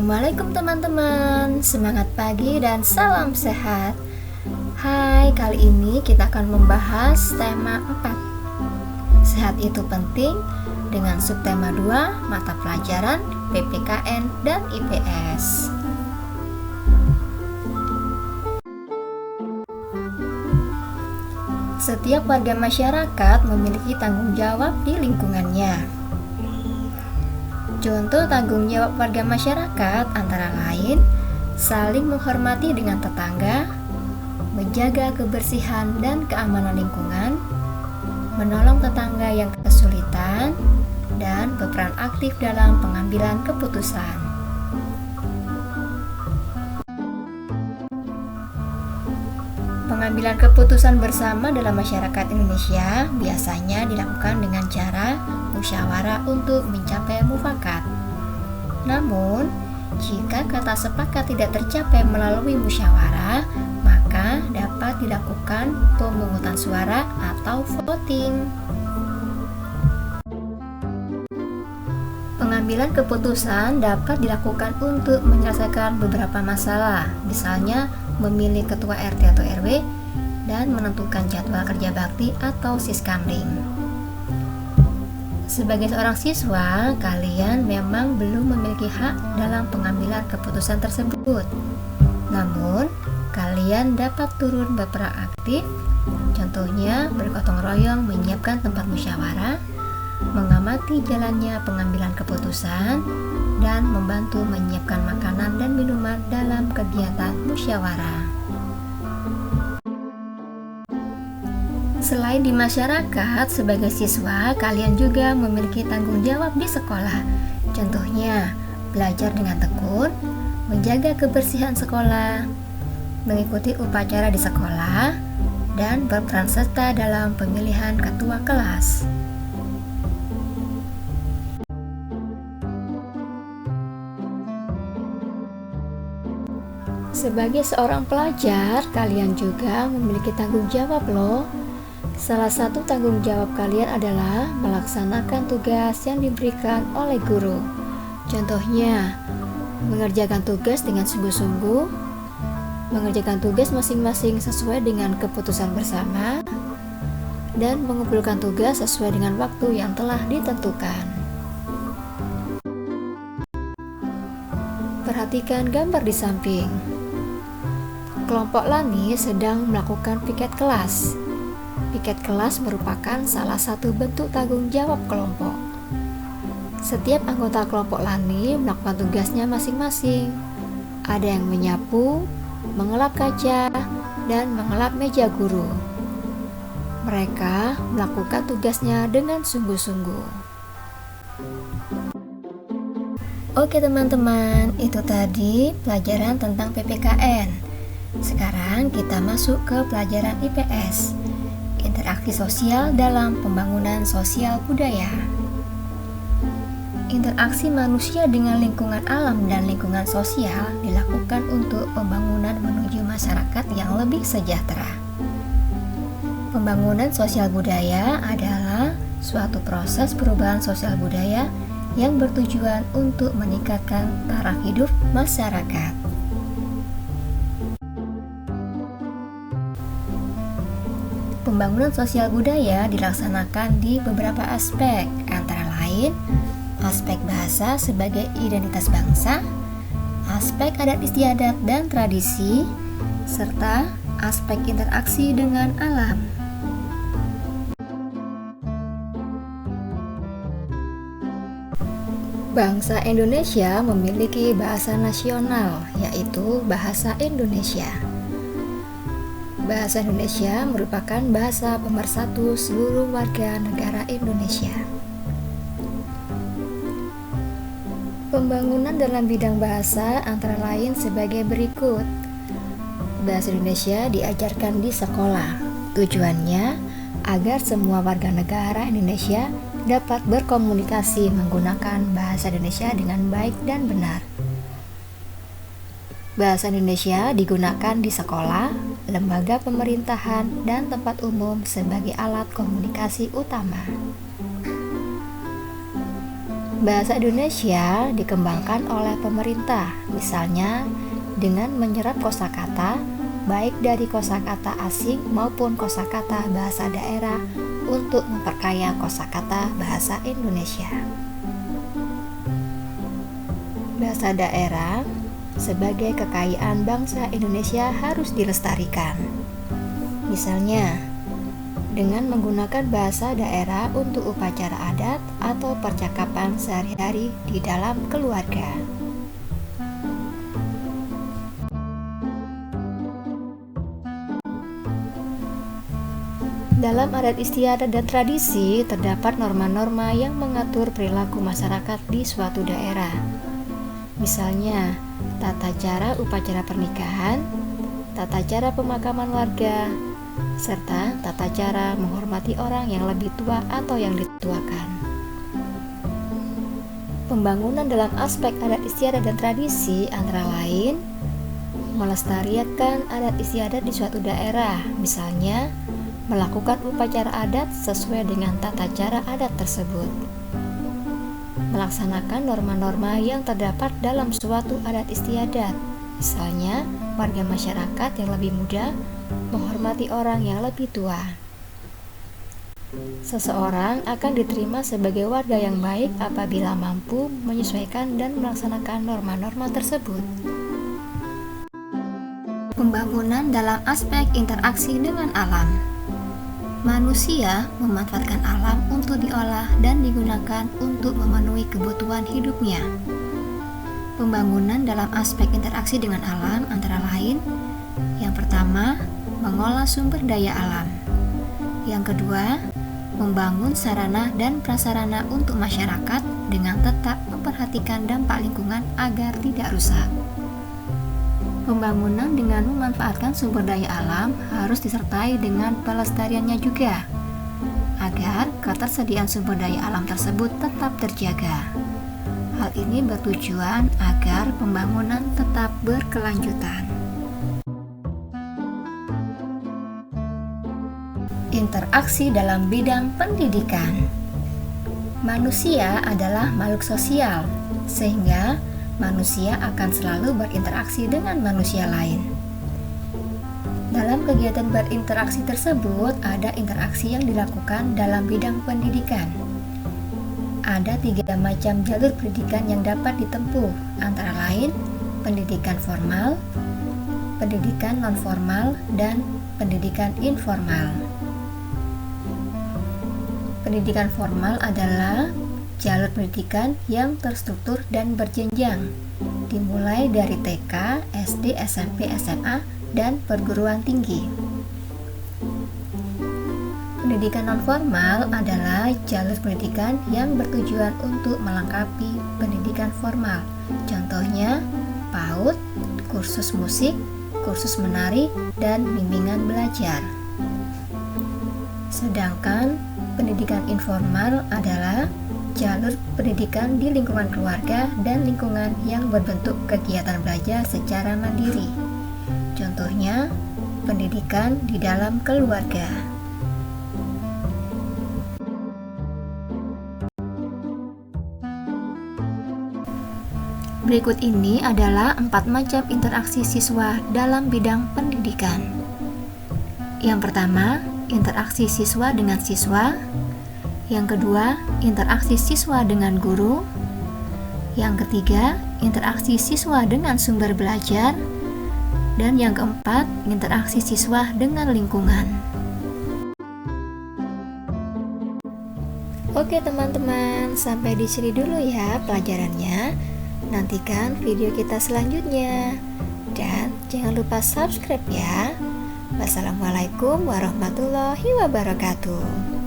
Assalamualaikum teman-teman, semangat pagi dan salam sehat. Hai, kali ini kita akan membahas tema 4. Sehat itu penting dengan subtema 2, mata pelajaran PPKN dan IPS. Setiap warga masyarakat memiliki tanggung jawab di lingkungannya. Contoh tanggung jawab warga masyarakat antara lain saling menghormati dengan tetangga, menjaga kebersihan dan keamanan lingkungan, menolong tetangga yang kesulitan, dan berperan aktif dalam pengambilan keputusan. Pengambilan keputusan bersama dalam masyarakat Indonesia biasanya dilakukan dengan cara musyawarah untuk mencapai mufakat. Namun, jika kata sepakat tidak tercapai melalui musyawarah, maka dapat dilakukan pemungutan suara atau voting. Pengambilan keputusan dapat dilakukan untuk menyelesaikan beberapa masalah, misalnya memilih ketua RT atau RW dan menentukan jadwal kerja bakti atau siskamling. Sebagai seorang siswa, kalian memang belum memiliki hak dalam pengambilan keputusan tersebut. Namun, kalian dapat turun berperan aktif, contohnya bergotong royong menyiapkan tempat musyawarah, mengamati jalannya pengambilan keputusan, dan membantu menyiapkan makanan dan minuman dalam kegiatan musyawarah. Selain di masyarakat, sebagai siswa, kalian juga memiliki tanggung jawab di sekolah. Contohnya, belajar dengan tekun, menjaga kebersihan sekolah, mengikuti upacara di sekolah, dan berperan serta dalam pemilihan ketua kelas. Sebagai seorang pelajar, kalian juga memiliki tanggung jawab loh. Salah satu tanggung jawab kalian adalah melaksanakan tugas yang diberikan oleh guru. Contohnya, mengerjakan tugas dengan sungguh-sungguh, mengerjakan tugas masing-masing sesuai dengan keputusan bersama, dan mengumpulkan tugas sesuai dengan waktu yang telah ditentukan. Perhatikan gambar di samping. Kelompok Lani sedang melakukan piket kelas. Piket kelas merupakan salah satu bentuk tanggung jawab kelompok. Setiap anggota kelompok Lani melakukan tugasnya masing-masing. Ada yang menyapu, mengelap kaca, dan mengelap meja guru. Mereka melakukan tugasnya dengan sungguh-sungguh. Oke teman-teman, itu tadi pelajaran tentang PPKN. Sekarang kita masuk ke pelajaran IPS. Interaksi sosial dalam pembangunan sosial budaya. Interaksi manusia dengan lingkungan alam dan lingkungan sosial dilakukan untuk pembangunan menuju masyarakat yang lebih sejahtera. Pembangunan sosial budaya adalah suatu proses perubahan sosial budaya yang bertujuan untuk meningkatkan taraf hidup masyarakat. Pembangunan sosial budaya dilaksanakan di beberapa aspek, antara lain aspek bahasa sebagai identitas bangsa, aspek adat istiadat dan tradisi, serta aspek interaksi dengan alam. Bangsa Indonesia memiliki bahasa nasional, yaitu bahasa Indonesia. Bahasa Indonesia merupakan bahasa pemersatu seluruh warga negara Indonesia. Pembangunan dalam bidang bahasa antara lain sebagai berikut. Bahasa Indonesia diajarkan di sekolah. Tujuannya agar semua warga negara Indonesia dapat berkomunikasi menggunakan bahasa Indonesia dengan baik dan benar. Bahasa Indonesia digunakan di sekolah, lembaga pemerintahan, dan tempat umum sebagai alat komunikasi utama. Bahasa Indonesia dikembangkan oleh pemerintah, misalnya dengan menyerap kosakata baik dari kosakata asing maupun kosakata bahasa daerah untuk memperkaya kosakata bahasa Indonesia. Bahasa daerah sebagai kekayaan bangsa Indonesia harus dilestarikan. Misalnya, dengan menggunakan bahasa daerah untuk upacara adat atau percakapan sehari-hari di dalam keluarga. Dalam adat istiadat dan tradisi, terdapat norma-norma yang mengatur perilaku masyarakat di suatu daerah. Misalnya, tata cara upacara pernikahan, tata cara pemakaman warga, serta tata cara menghormati orang yang lebih tua atau yang dituakan. Pembangunan dalam aspek adat istiadat dan tradisi antara lain melestarikan adat istiadat di suatu daerah, misalnya melakukan upacara adat sesuai dengan tata cara adat tersebut, melaksanakan norma-norma yang terdapat dalam suatu adat istiadat, misalnya warga masyarakat yang lebih muda menghormati orang yang lebih tua. Seseorang akan diterima sebagai warga yang baik apabila mampu menyesuaikan dan melaksanakan norma-norma tersebut. Pembangunan dalam aspek interaksi dengan alam. Manusia memanfaatkan alam untuk diolah dan digunakan untuk memenuhi kebutuhan hidupnya. Pembangunan dalam aspek interaksi dengan alam antara lain, yang pertama, mengolah sumber daya alam. Yang kedua, membangun sarana dan prasarana untuk masyarakat dengan tetap memperhatikan dampak lingkungan agar tidak rusak. Pembangunan dengan memanfaatkan sumber daya alam harus disertai dengan pelestariannya juga, agar ketersediaan sumber daya alam tersebut tetap terjaga. Hal ini bertujuan agar pembangunan tetap berkelanjutan. Interaksi dalam bidang pendidikan. Manusia adalah makhluk sosial, sehingga manusia akan selalu berinteraksi dengan manusia lain. Dalam kegiatan berinteraksi tersebut, ada interaksi yang dilakukan dalam bidang pendidikan. Ada 3 macam jalur pendidikan yang dapat ditempuh, antara lain pendidikan formal, pendidikan non-formal, dan pendidikan informal. Pendidikan formal adalah jalur pendidikan yang terstruktur dan berjenjang, dimulai dari TK, SD, SMP, SMA, dan perguruan tinggi. Pendidikan nonformal adalah jalur pendidikan yang bertujuan untuk melengkapi pendidikan formal. Contohnya, PAUD, kursus musik, kursus menari, dan bimbingan belajar. Sedangkan pendidikan informal adalah jalur pendidikan di lingkungan keluarga dan lingkungan yang berbentuk kegiatan belajar secara mandiri. Contohnya, pendidikan di dalam keluarga. Berikut ini adalah 4 macam interaksi siswa dalam bidang pendidikan. Yang pertama, interaksi siswa dengan siswa. Yang kedua, interaksi siswa dengan guru. Yang ketiga, interaksi siswa dengan sumber belajar. Dan yang keempat, interaksi siswa dengan lingkungan. Oke teman-teman, sampai di sini dulu ya pelajarannya. Nantikan video kita selanjutnya. Dan jangan lupa subscribe ya. Wassalamualaikum warahmatullahi wabarakatuh.